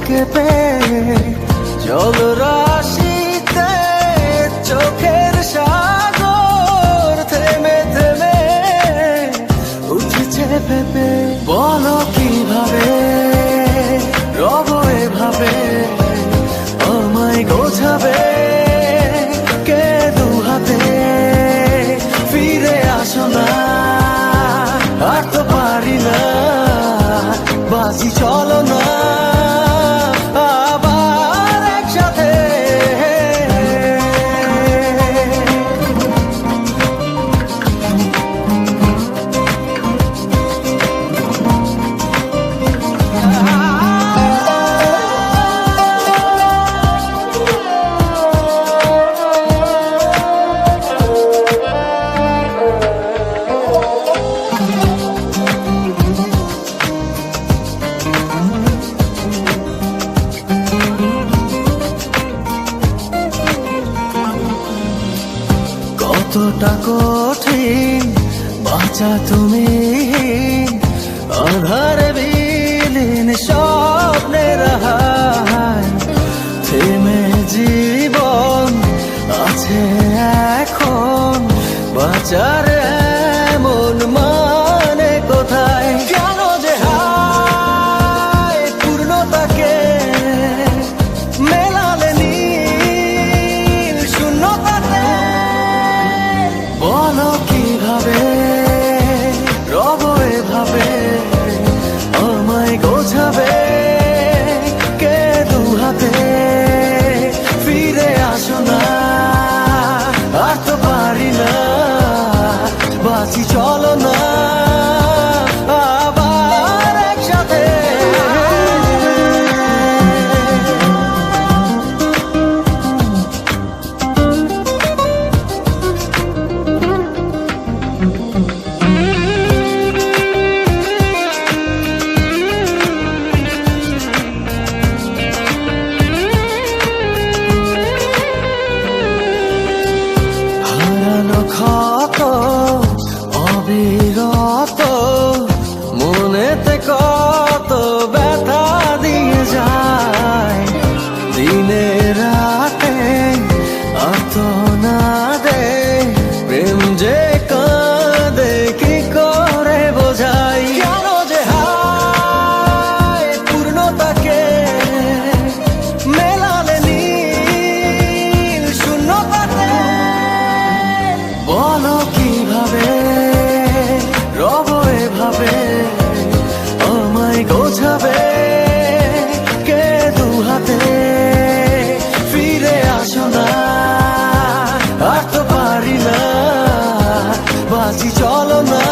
কেঁপে জলরাশিতে চোখের সাগর থেমে থেমে উঠেছে ভেবে। বলো কিভাবে রব এভাবে আমায় গোছাবে কে দুহাতে। ফিরে আসো না আর তো পারি না, বাজি চলো না আবার একসাথে। কতটা কঠিন বাঁচা তুমি, আধারে বিলীন স্বপ্নের হায়। থেমে জীবন আছে এখন, বাঁচার এমন মানে কোথায়? কেন যে হায় পূর্ণতাকে মেলালে নীল শূন্যতাতে। বলো কিভাবে রব এভাবে আমায় গোছাবে কে দুহাতে। ফিরে আসো না আর তো পারি না, বাঁচি চলো না আবার একসাথে। ক্ষত অবিরত মনেতে কত ব্যথা দিয়ে যায়। দিনে রাতে আর্তনাদে প্রেম যে কাঁদে কি করে বোঝাই? কেন যে হায় পূর্ণতাকে মেলালে নীল শূন্যতাতে। বলো কিভাবে রব এভাবে আমায় গোছাবে কে দুহাতে। ফিরে আসো না আর তো পারি না, বাজি চলো না